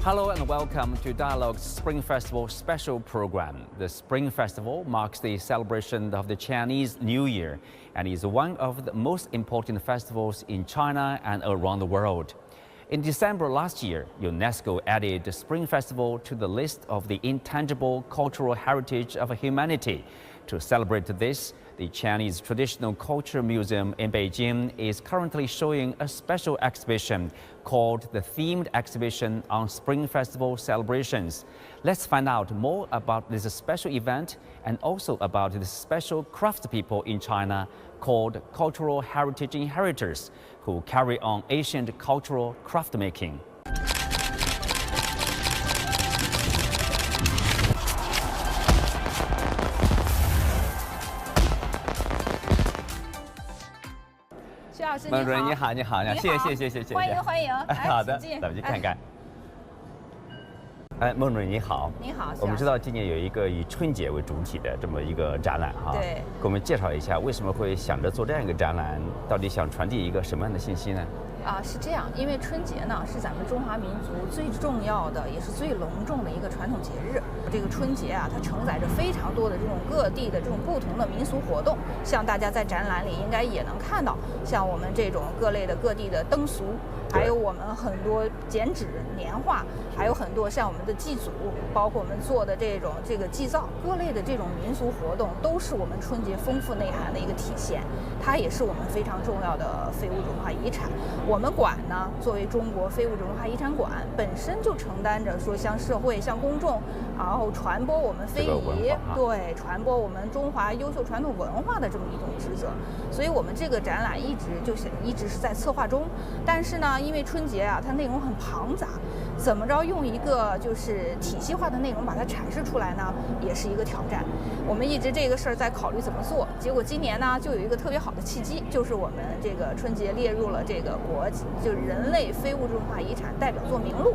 Hello and welcome to Dialogue's Spring Festival special program. The Spring Festival marks the celebration of the Chinese New Year and is one of the most important festivals in China and around the world. In December last year, UNESCO added the Spring Festival to the list of the intangible cultural heritage of humanity. To celebrate this, the Chinese Traditional Culture Museum in Beijing is currently showing a special exhibition called the Themed Exhibition on Spring Festival Celebrations. Let's find out more about this special event and also about the special craftspeople in China called Cultural Heritage Inheritors, who carry on ancient cultural craftmaking. 徐老师，孟主任你好，谢谢，欢迎，好的，咱们去看看。哎，孟主任你好，你好，我们知道今年有一个以春节为主体的这么一个展览哈，对，给我们介绍一下为什么会想着做这样一个展览，到底想传递一个什么样的信息呢？ 是这样，因为春节呢是咱们中华民族最重要的，也是最隆重的一个传统节日。这个春节啊，它承载着非常多的这种各地的这种不同的民俗活动。像大家在展览里应该也能看到，像我们这种各类的各地的灯俗，还有我们很多剪纸、年画，还有很多像我们的祭祖，包括我们做的这个祭灶，各类的这种民俗活动，都是我们春节丰富内涵的一个体现。它也是我们非常重要的非物质文化遗产。我们馆呢，作为中国非物质文化遗产馆，本身就承担着说向社会、向公众，然后传播我们非遗，对，传播我们中华优秀传统文化的这么一种职责。所以我们这个展览一直是在策划中，但是呢，因为春节啊，它内容很庞杂，怎么着用一个就是体系化的内容把它阐释出来呢，也是一个挑战。我们一直这个事儿在考虑怎么做，结果今年呢，就有一个特别好的契机，就是我们这个春节列入了这个就是人类非物质文化遗产代表作名录，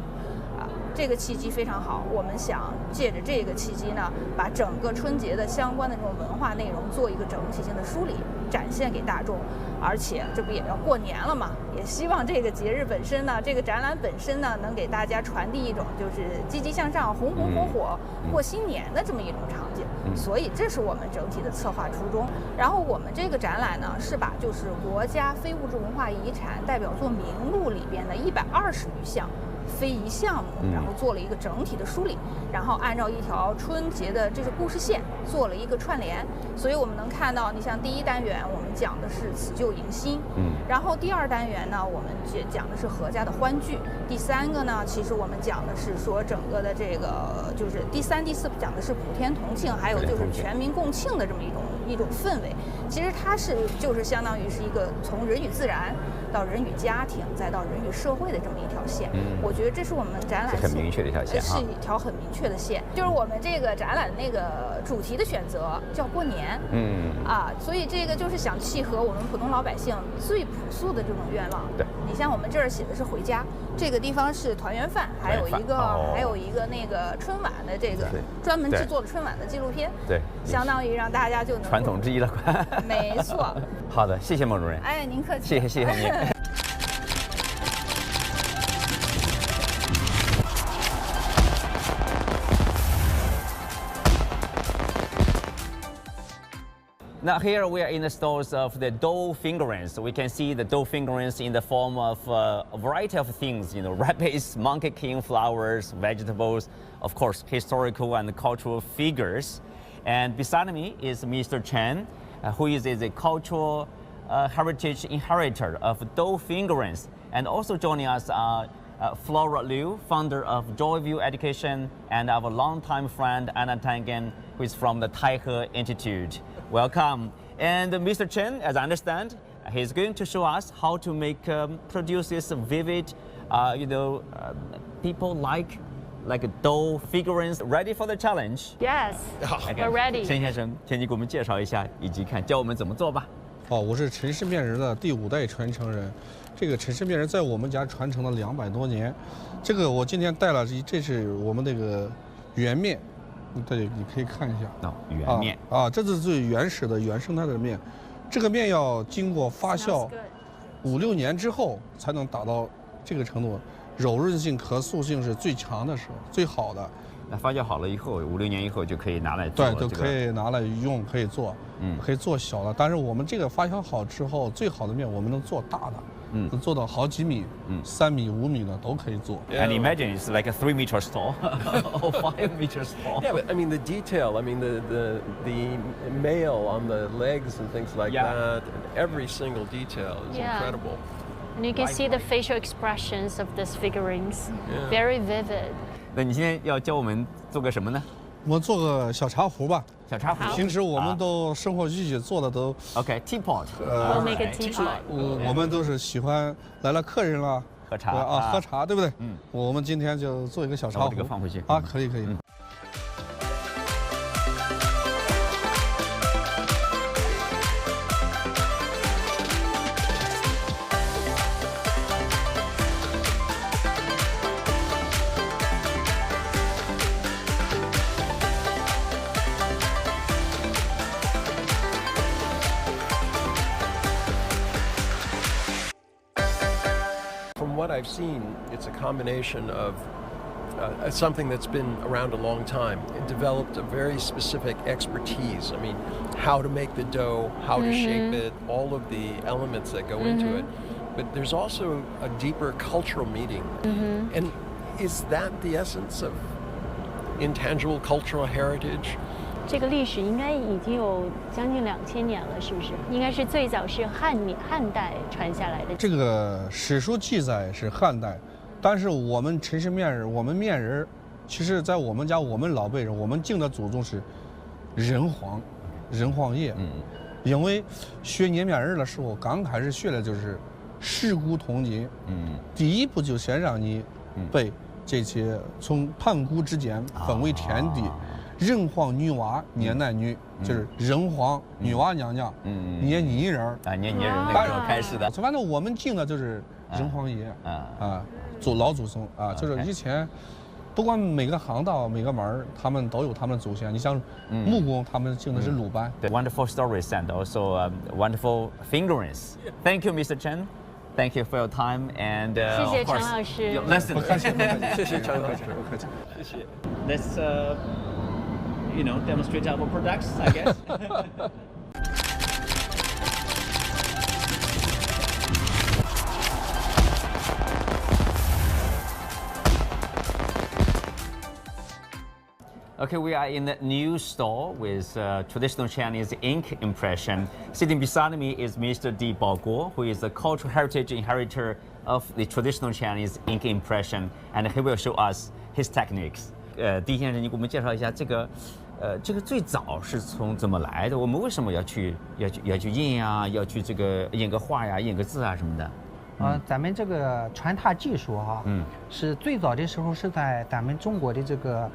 这个契机非常好。我们想借着这个契机呢，把整个春节的相关的这种文化内容做一个整体性的梳理，展现给大众。而且这不也要过年了嘛，也希望这个节日本身呢，这个展览本身呢，能给大家传递一种就是积极向上、红红火火过新年的这么一种场景。所以这是我们整体的策划初衷。然后我们这个展览呢，是把就是国家非物质文化遗产代表作名录里边的120余项非遗项目，然后做了一个整体的梳理，然后按照一条春节的这个故事线做了一个串联。所以我们能看到，你像第一单元我们讲的是辞旧迎新，然后第二单元呢我们讲的是阖家的欢聚，第三个呢其实我们讲的是说整个的这个就是第三、第四讲的是普天同庆，还有就是全民共庆的这么一种氛围。其实它就是相当于是一个从人与自然到人与家庭再到人与社会的这么一条线。我觉得这是我们展览很明确的一条线，是一条很明确的线。就是我们这个展览那个主题的选择叫过年，所以这个就是想契合我们普通老百姓最朴素的这种愿望。对，你像我们这儿写的是回家，这个地方是团圆饭，还有一个那个春晚的这个专门制作的春晚的纪录片，对，相当于让大家就能传统之一了。没错。好的，谢谢孟主任。哎，您客气。谢谢您。Now here we are in the stores of the dough figurines. We can see the dough figurines in the form of a variety of things, rabbits, monkey king, flowers, vegetables, of course, historical and cultural figures. And beside me is Mr. Chen, who is a cultural heritage inheritor of dough figurines. And also joining us are Flora Liu, founder of Joyview Education, and our longtime friend Anna Tangen, who is from the Taihe Institute. Welcome. And Mr. Chen, as I understand, he's going to show us how to produce this vivid, people like dough figurines. Ready for the challenge? Yes, we're ready. 陈先生，请你给我们介绍一下，以及教我们怎么做吧。我是陈氏面人的第5代传承人。这个陈氏面人在我们家传承了200多年。这个我今天带了，这是我们那个圆面。对，你可以看一下。圆面这是最原始的原生态的面，这个面要经过发酵5、6年之后才能达到这个程度。柔韧性、可塑性是最强的时候，最好的。那发酵好了以后，5、6年以后就可以拿来做。对，就可以拿来用，可以做，可以做小的。但是我们这个发酵好之后，最好的面我们能做大的。能做到好几米，3米、5米的都可以做。And imagine it's like a 3-meter tall or 5 meters tall. Yeah, but I mean the detail. I mean the mail on the legs and things like that. And every single detail is incredible. And you can see the facial expressions of these figurines, very vivid. 那你今天要教我们做个什么呢？我做个小茶壶吧。小茶壶。平时我们都生活具体做的都 OK，teapot。We'll make a teapot。我们都是喜欢来了客人了喝茶啊，喝茶对不对？我们今天就做一个小茶壶。这个放回去啊，可以。From what I've seen, it's a combination of something that's been around a long time. It developed a very specific expertise. I mean, how to make the dough, how to shape it, all of the elements that go into it. But there's also a deeper cultural meaning. And is that the essence of intangible cultural heritage? 这个历史应该已经有将近2000年了，是不是？应该是最早是汉代传下来的。这个史书记载是汉代，但是我们陈氏面人，我们面人，其实在我们家，我们老辈人，我们敬的祖宗是人皇爷。因为学捏面人的时候，刚开始学的就是尸骨铜金。第一步就先让你背这些，从盘古之间分为天地。人皇女娲捏男女，就是人皇女娲娘娘捏泥人啊，捏泥人那个时候开始的。反正我们敬的就是人皇爷老祖宗啊，就是以前不管每个行当每个门他们都有他们的祖先。你像木工，他们敬的是鲁班。Wonderful stories and also wonderful figurines. Thank you, Mr. Chen. Thank you for your time and 谢谢陈老师。谢谢陈老师，不客气。谢谢。Let's demonstrate our products, I guess. Okay, we are in the new store with traditional Chinese ink impression. Sitting beside me is Mr. Di Baoguo, who is the cultural heritage inheritor of the traditional Chinese ink impression, and he will show us his techniques. 狄先生，你给我们介绍一下这个最早是从怎么来的？我们为什么要去印呀？要去这个印个画呀、印个字啊什么的？咱们这个传拓技术是最早的时候是在咱们中国的这个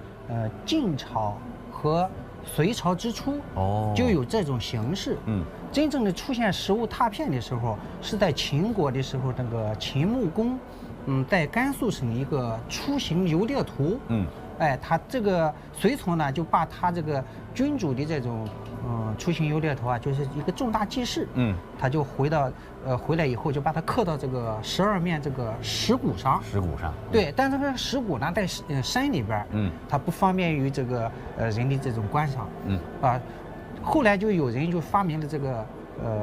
晋朝和隋朝之初就有这种形式。真正的出现实物拓片的时候，是在秦国的时候，那个秦穆公，在甘肃省一个出行游猎图。他这个隋朝呢，就把他这个君主的这种出行游猎图就是一个重大记事。他就回来以后就把它刻到这个12面这个石鼓上。对，但这个石鼓呢在山里边，它不方便于这个人的这种观赏。后来就有人就发明了这个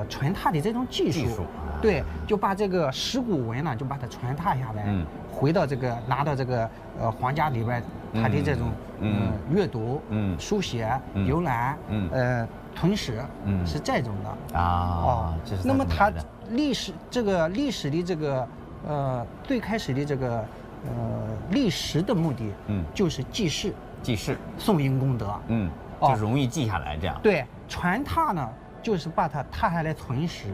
传拓的这种技术。对，就把这个石鼓文呢就把它传拓下来，回到这个拿到这个皇家里边。他的这种阅读、书写、游览、吞食是这种的那么它历史的这个最开始的这个历史的目的就是记事、颂因功德，就容易记下来这样。对，传拓呢就是把它拓下来存实，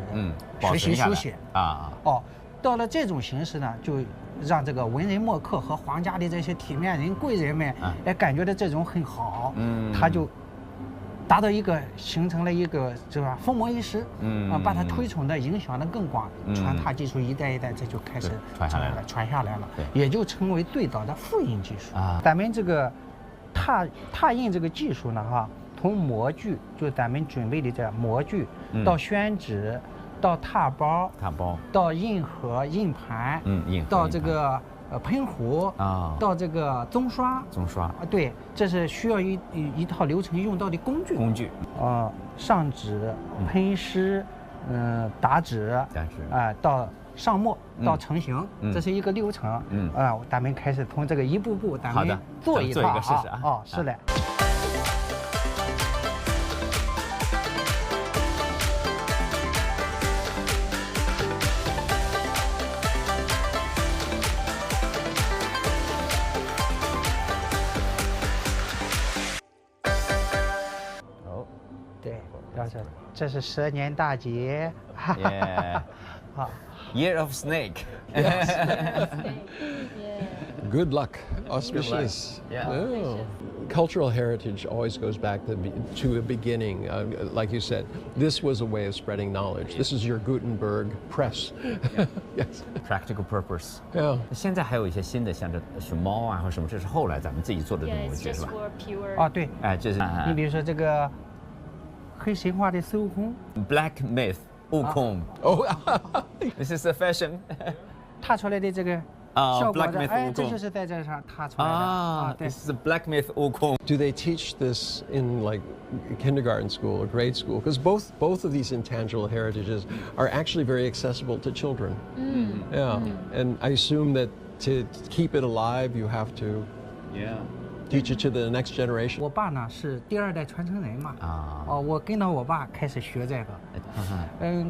学习书写到了这种形式呢，就让这个文人墨客和皇家的这些体面人、贵人们，感觉到这种很好，他就达到形成了一个是吧，风魔一时，把它推崇的、影响的更广，传拓技术一代一代这就开始传下来了，也就成为最早的复印技术。咱们这个拓印这个技术呢，从模具，就咱们准备的这模具，到宣纸。到拓包，到印盒、印盘，到这个喷壶到这个棕刷，对，这是需要一套流程用到的工具。上纸、喷湿，打纸，到上墨到成型，这是一个流程。咱们开始从这个一步步，咱们做一套啊。是的。对，这是蛇年大节。Year of Snake. Good luck, auspicious. Yeah. Oh. Cultural heritage always goes back to a beginning. Like you said, this was a way of spreading knowledge. This is your Gutenberg press. Yes. Practical purpose. Yeah. 现在还有一些新的，像这熊猫啊或什么，这是后来咱们自己做的这种文具是吧？对。这是。你比如说这个黑神话的孙悟空。Black myth. 悟空。This is a fashion. 踏出来的这个。Black myth 悟空，这就是在这上踏出来的。对。This is a black myth 悟空。Do they teach this in like kindergarten school or grade school? Because both of these intangible heritages are actually very accessible to children. Yeah, and I assume that to keep it alive, you have to teach it to the next generation. 我爸呢是第2代传承人嘛，我跟着我爸开始学这个。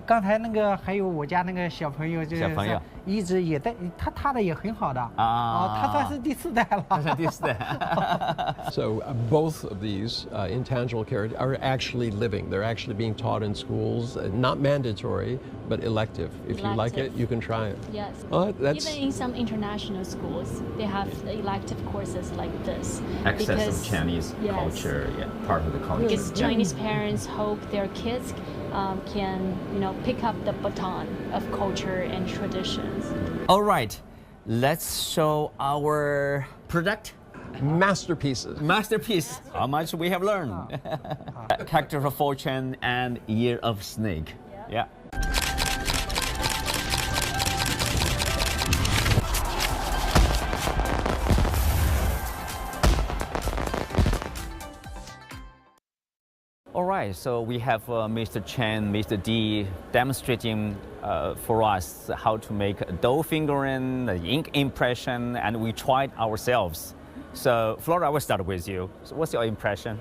刚才那个还有我家那个小朋友，就是一直也在，他踏的也很好的。他算是第4代了。他是第4代。So both of these intangible heritage are actually living. They're actually being taught in schools, not mandatory, but elective. If you like it, you can try it. Yes. That's even in some international schools, they have elective courses like this. Access of Chinese culture, part of the culture. Because Chinese parents hope their kids can, pick up the baton of culture and traditions. All right, let's show our product. Masterpiece. How much we have learned. Character of Fortune and Year of Snake. Yeah. All right, so we have Mr. Chen, Mr. D demonstrating for us how to make a dough fingering, the ink impression, and we tried ourselves. So Flora, I will start with you. So what's your impression?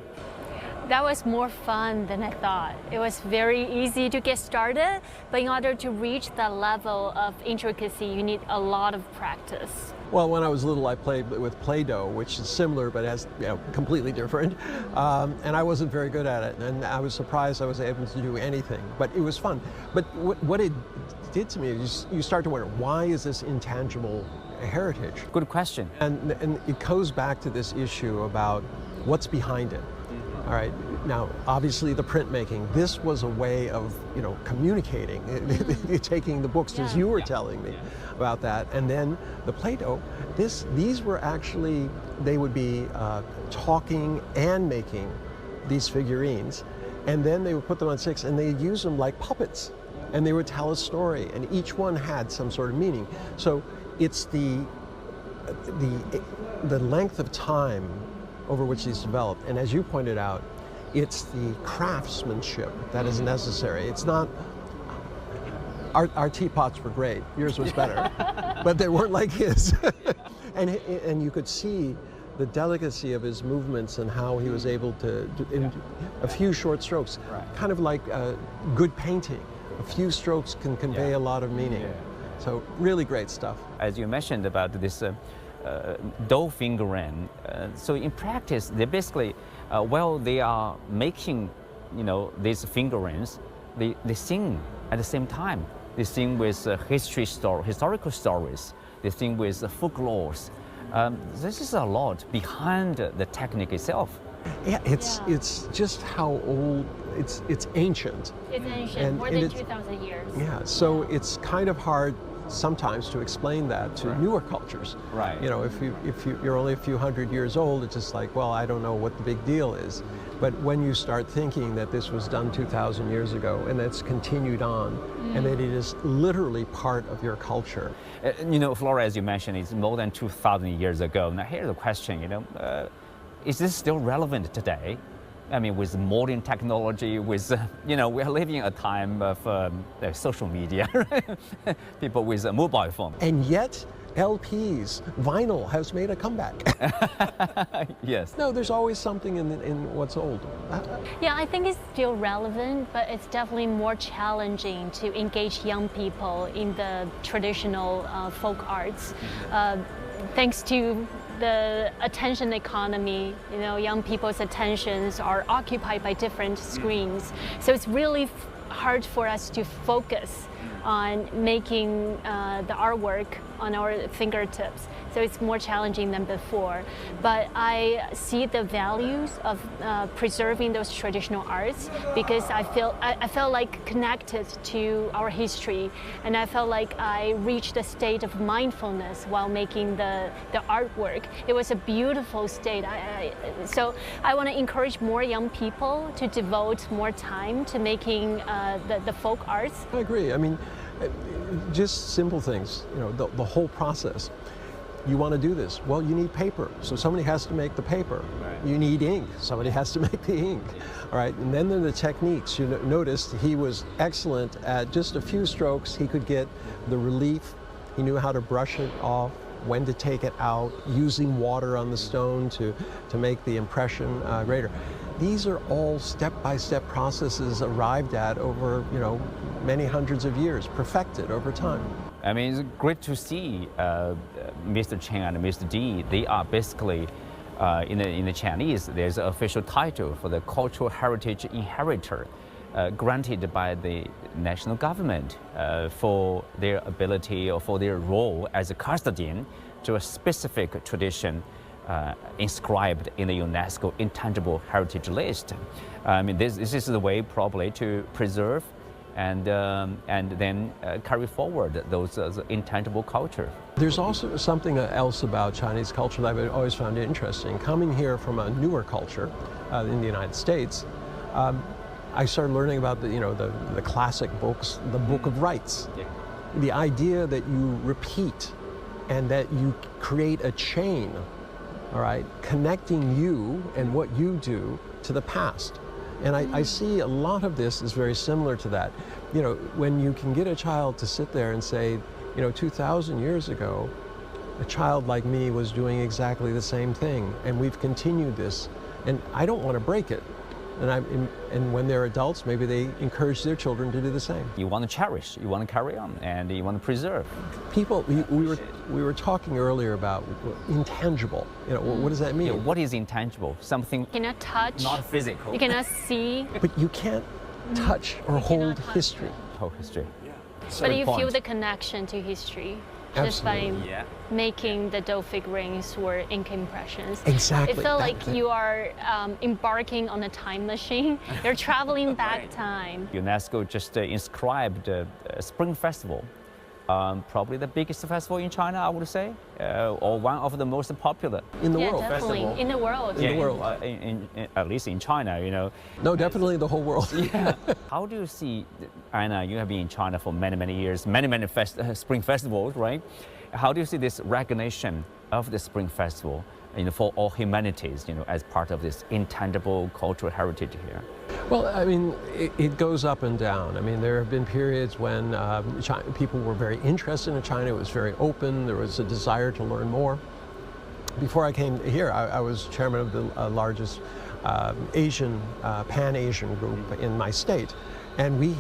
That was more fun than I thought. It was very easy to get started, but in order to reach that level of intricacy, you need a lot of practice. Well, when I was little, I played with Play-Doh, which is similar but has completely different, and I wasn't very good at it. And I was surprised I was able to do anything, but it was fun. But what it did to me is you start to wonder, why is this intangible heritage? Good question. And it goes back to this issue about what's behind it. All right. Now, obviously, the printmaking. This was a way of, communicating, taking the books, as you were telling me about that, and then the Play-Doh. These were actually, they would be talking and making these figurines, and then they would put them on sticks, and they'd use them like puppets, and they would tell a story, and each one had some sort of meaning. So it's the length of time over which these developed. And as you pointed out, it's the craftsmanship that is necessary. It's not, our teapots were great, yours was better, but they weren't like his. and you could see the delicacy of his movements and how he was able to, in a few short strokes, kind of like good painting. A few strokes can convey a lot of meaning. So really great stuff. As you mentioned about this dough fingering. So in practice, they basically, while they are making, these fingerings, they sing at the same time. They sing with historical stories. They sing with folklores. This is a lot behind the technique itself. Yeah, it's just how old. It's ancient. It's ancient, more than 2,000 years. Yeah, so it's kind of hard sometimes to explain that to newer cultures. Right. You know, if you're only a few hundred years old, it's just like, well, I don't know what the big deal is. But when you start thinking that this was done 2,000 years ago and that's continued on, and that it is literally part of your culture. You know, Flora, as you mentioned, it's more than 2,000 years ago. Now, here's a question, you know, is this still relevant today? I mean, with modern technology, with, you know, we're living a time of social media, right? People with a mobile phone. And yet, LPs, vinyl has made a comeback. Yes. No, there's always something in what's old. Yeah, I think it's still relevant, but it's definitely more challenging to engage young people in the traditional folk arts. Thanks to the attention economy, you know, young people's attentions are occupied by different screens. So it's really hard for us to focus on making the artwork on our fingertips. So it's more challenging than before. But I see the values of preserving those traditional arts because I felt like connected to our history, and I felt like I reached a state of mindfulness while making the artwork. It was a beautiful state. So I want to encourage more young people to devote more time to making the folk arts. I agree. I mean, just simple things, you know, the whole process. You want to do this? Well, you need paper, so somebody has to make the paper. Right. You need ink, somebody has to make the ink. All right, and then there are the techniques. You noticed he was excellent at just a few strokes. He could get the relief. He knew how to brush it off, when to take it out, using water on the stone to make the impression greater. These are all step-by-step processes arrived at over, you know, many hundreds of years, perfected over time. I mean, it's great to see Mr. Chen and Mr. Di. They are basically, in the Chinese, there's an official title for the Cultural Heritage Inheritor, granted by the national government for their ability or for their role as a custodian to a specific tradition inscribed in the UNESCO Intangible Heritage List. I mean, this is the way probably to preserve and then carry forward those intangible culture. There's also something else about Chinese culture that I've always found interesting. Coming here from a newer culture in the United States, I started learning about the classic books, the Book of Rites. Yeah. The idea that you repeat and that you create a chain, all right, connecting you and what you do to the past. And I see a lot of this is very similar to that. You know, when you can get a child to sit there and say, you know, 2,000 years ago, a child like me was doing exactly the same thing, and we've continued this, and I don't want to break it. And when they're adults, maybe they encourage their children to do the same. You want to cherish, you want to carry on, and you want to preserve. People, we were talking earlier about intangible. You know, what does that mean? Yeah, what is intangible? Something you cannot touch, not physical. You cannot see. But you can't touch or hold history. Hold history. Yeah. But you feel the connection to history. Just by making the dough figurines or ink impressions. Exactly. It felt like you are embarking on a time machine. You're traveling back time. UNESCO just inscribed Spring Festival, probably the biggest festival in China, I would say, or one of the most popular in the world. Definitely. Festival. In the world. In the world. At least in China, you know. No, definitely the whole world. Yeah. How do you see, Anna, you have been in China for many years, many Spring Festivals, right? How do you see this recognition of the Spring Festival, you know, for all humanities, you know, as part of this intangible cultural heritage here? Well, I mean, it goes up and down. I mean, there have been periods when people were very interested in China. It was very open. There was a desire to learn more. Before I came here, I was chairman of the largest Pan-Asian group in my state. And we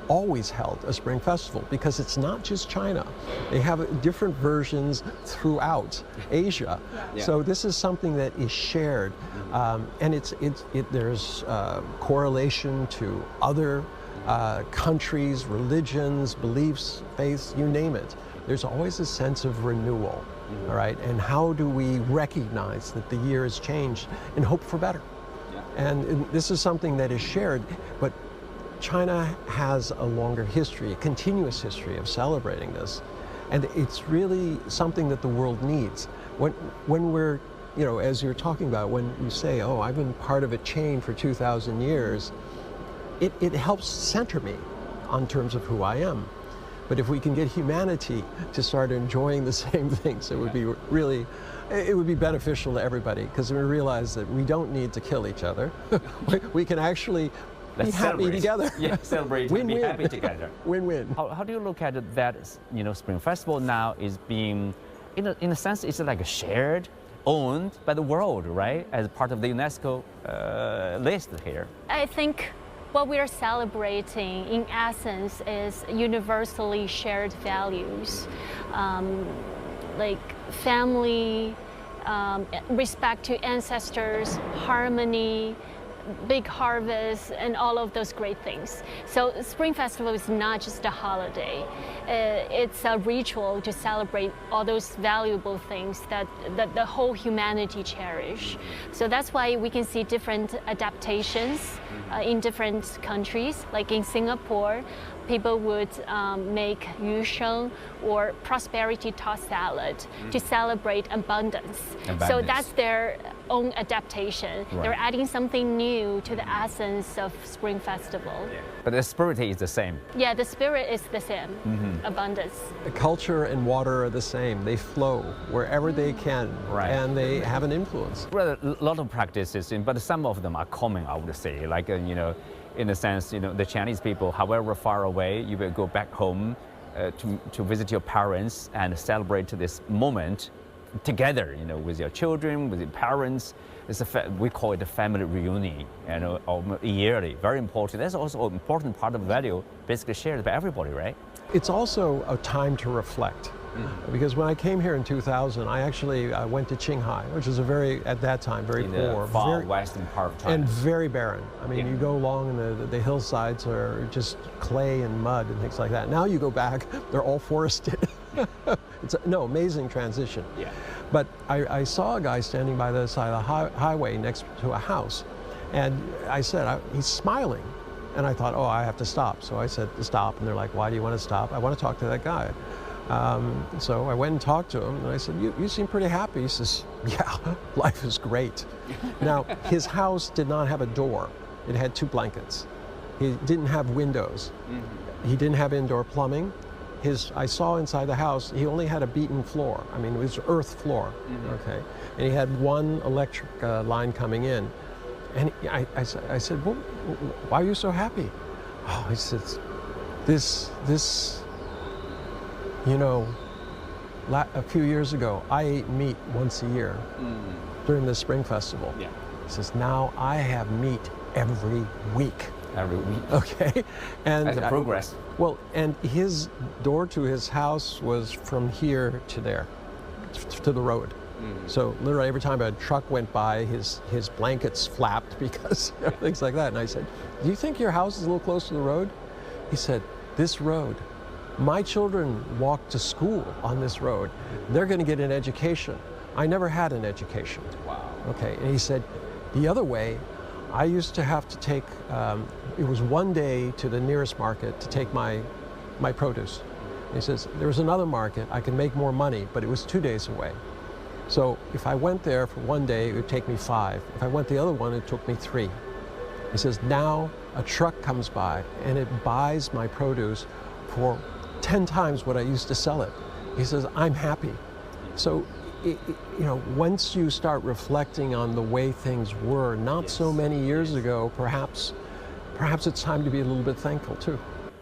always held a Spring Festival because it's not just China. They have different versions throughout Asia. Yeah. So this is something that is shared. And there's correlation to other countries, religions, beliefs, faiths, you name it. There's always a sense of renewal, all right? And how do we recognize that the year has changed and hope for better? Yeah. And this is something that is shared, but China has a longer history, a continuous history of celebrating this. And it's really something that the world needs. When we're, you know, as you're talking about, when you say, oh, I've been part of a chain for 2,000 years, it helps center me on terms of who I am. But if we can get humanity to start enjoying the same things, it would be really, it would be beneficial to everybody, because we realize that we don't need to kill each other. We can actually be happy together. Yeah, celebrate and be happy together. Win-win. How do you look at it that, you know, Spring Festival now is being, in a sense, it's like a shared, owned by the world, right? As part of the UNESCO list here. I think what we are celebrating in essence is universally shared values, like family, respect to ancestors, harmony, big harvest, and all of those great things. So Spring Festival is not just a holiday. It's a ritual to celebrate all those valuable things that the whole humanity cherish. So that's why we can see different adaptations in different countries. Like in Singapore, people would make yu sheng or prosperity tossed salad to celebrate abundance. So that's their own adaptation. Right. They're adding something new to the essence of Spring Festival. But the spirit is the same. Yeah, the spirit is the same, abundance. The culture and water are the same. They flow wherever they can, Right. and they have an influence. Well, a lot of practices, but some of them are common, I would say. Like, you know, in a sense, you know, the Chinese people, however far away, you will go back home to visit your parents and celebrate this moment together, you know, with your children, with your parents. It's we call it a family reunion, you know, yearly. Very important. That's also an important part of value, basically shared by everybody, right? It's also a time to reflect. Because when I came here in 2000, I actually went to Qinghai, which is at that time, very in poor. the far very, western part of China. and very barren. I mean, Yeah. you go along and the hillsides are just clay and mud and things like that. Now you go back, they're all forested. It's an amazing transition. Yeah. But I saw a guy standing by the side of the highway next to a house. And I said, he's smiling. And I thought, oh, I have to stop. So I said to stop. And they're like, why do you want to stop? I want to talk to that guy. So I went and talked to him, and I said, you seem pretty happy. He says, yeah, life is great. Now, his house did not have a door. It had 2 blankets. He didn't have windows. He didn't have indoor plumbing. I saw inside the house, he only had a beaten floor. I mean, it was earth floor, okay? And he had 1 electric line coming in. And I said, well, why are you so happy? Oh, he says, this, you know, a few years ago, I ate meat once a year during the Spring Festival. Yeah. He says, now I have meat every week. Every week. Okay, and That's a progress. Well, and his door to his house was from here to there, to the road. So literally every time a truck went by, his blankets flapped because things like that. And I said, do you think your house is a little close to the road? He said, this road, my children walk to school on this road. They're going to get an education. I never had an education. Wow. Okay, and he said, the other way, I used to have to take, it was 1 day to the nearest market to take my produce. And he says, there was another market, I could make more money, but it was 2 days away. So if I went there for 1 day, it would take me 5. If I went the other one, it took me 3. He says, now a truck comes by and it buys my produce for 10 times what I used to sell it. He says, I'm happy. So, you know, once you start reflecting on the way things were not so many years ago, perhaps it's time to be a little bit thankful too.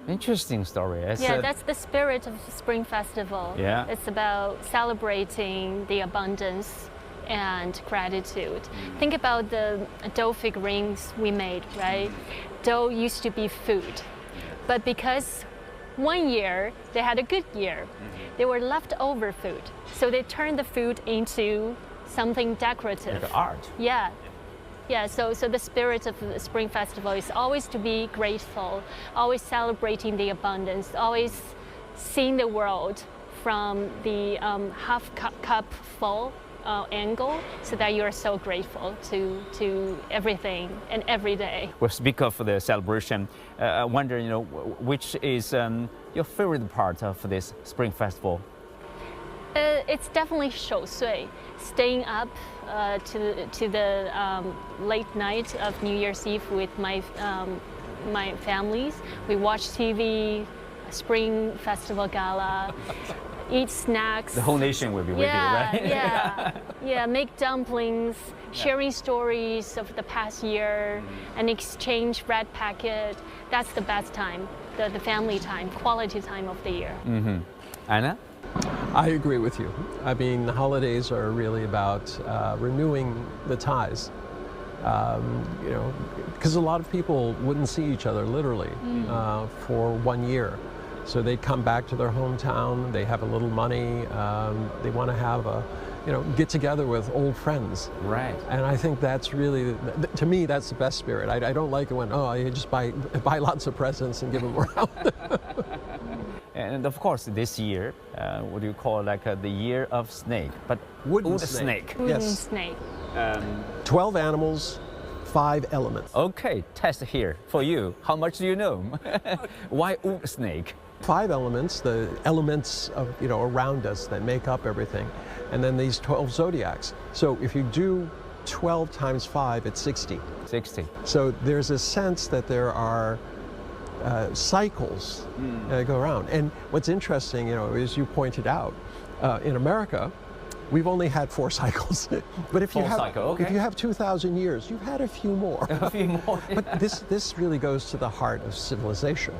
Interesting story. That's the spirit of Spring Festival. Yeah. It's about celebrating the abundance and gratitude. Think about the dough figurines we made, right? Dough used to be food, but because 1 year they had a good year, they were leftover food. So they turned the food into something decorative. Like art. Yeah. Yeah, so the spirit of the Spring Festival is always to be grateful, always celebrating the abundance, always seeing the world from the half cup full angle, so that you are so grateful to everything and every day. We'll speak of the celebration. I wonder, you know, which is your favorite part of this Spring Festival It's definitely 守岁, staying up to the late night of New Year's Eve with my families. We watch TV, Spring Festival Gala, eat snacks. The whole nation will be with you, right? Yeah, make dumplings, sharing stories of the past year, and exchange red packet. That's the best time, the family time, quality time of the year. Anna? I agree with you. I mean, the holidays are really about renewing the ties. You know, because a lot of people wouldn't see each other literally for 1 year. So they come back to their hometown, they have a little money, they want to have a, you know, get together with old friends. Right. And I think that's really, to me, that's the best spirit. I don't like it when, oh, you just buy lots of presents and give them around. And of course, this year, what do you call like the year of snake? But Wooden snake. Wooden Yes. snake. 12 animals, 5 elements. Okay, test here for you. How much do you know? Why wood snake? 5 elements, the elements of, you know, around us that make up everything, and then these 12 zodiacs. So if you do 12 times 5, it's 60. 60. So there's a sense that there are cycles that go around. And what's interesting, you know, as you pointed out, in America, we've only had 4 cycles. But if you if you have 2,000 years, you've had a few more. A few more. But this really goes to the heart of civilization.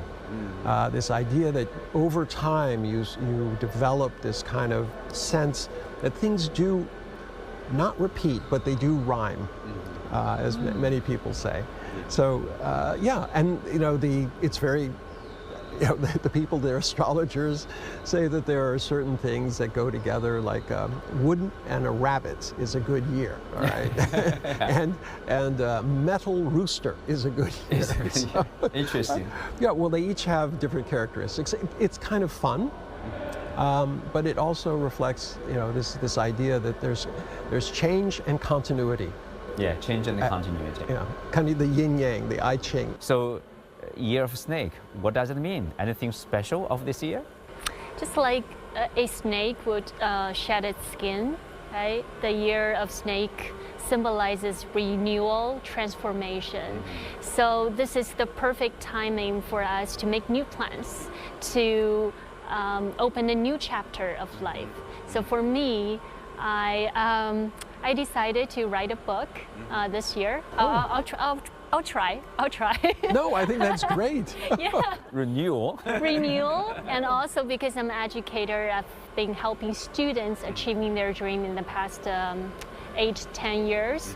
This idea that over time you develop this kind of sense that things do not repeat, but they do rhyme, as many people say. So yeah, and you know, it's very, you know, the people, the astrologers say that there are certain things that go together, like wood and a rabbit is a good year, all right? and metal rooster is a good year. So, interesting. Yeah, well, they each have different characteristics. It's kind of fun, but it also reflects, you know, this idea that there's change and continuity. Yeah, change and continuity. Yeah, kind of the yin-yang, the I Ching. So, year of snake, what does it mean? Anything special of this year? Just like a snake would shed its skin, right? The year of snake symbolizes renewal, transformation. So this is the perfect timing for us to make new plans, to open a new chapter of life. So for me, I decided to write a book this year. I'll try. No, I think that's great. Yeah. Renewal. Renewal, and also because I'm an educator, I've been helping students achieving their dream in the past 8-10 years.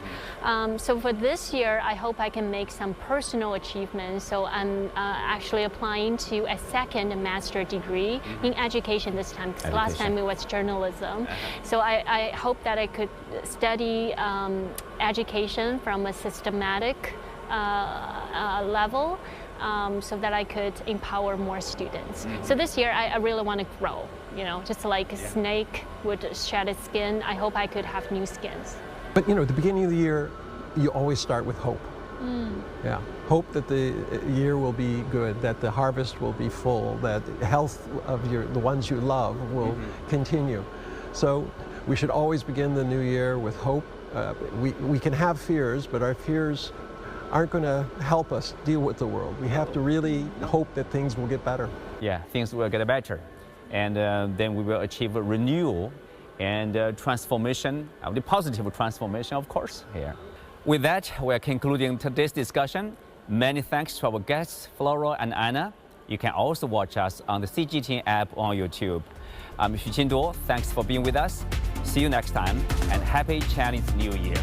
So for this year, I hope I can make some personal achievements. So I'm actually applying to a second master degree in education this time, because last time it was journalism. So I hope that I could study education from a systematic level, so that I could empower more students. So this year I really want to grow, you know, just like a snake would shed its skin. I hope I could have new skins. But you know, at the beginning of the year, you always start with hope. Yeah, hope that the year will be good, that the harvest will be full, that health of the ones you love will continue. So we should always begin the new year with hope. We can have fears, but our fears aren't going to help us deal with the world. We have to really hope that things will get better. Yeah, things will get better. And then we will achieve a renewal and transformation, the positive transformation, of course, here. With that, we are concluding today's discussion. Many thanks to our guests, Flora and Anna. You can also watch us on the CGTN app on YouTube. I'm Xu Qinduo. Thanks for being with us. See you next time, and Happy Chinese New Year.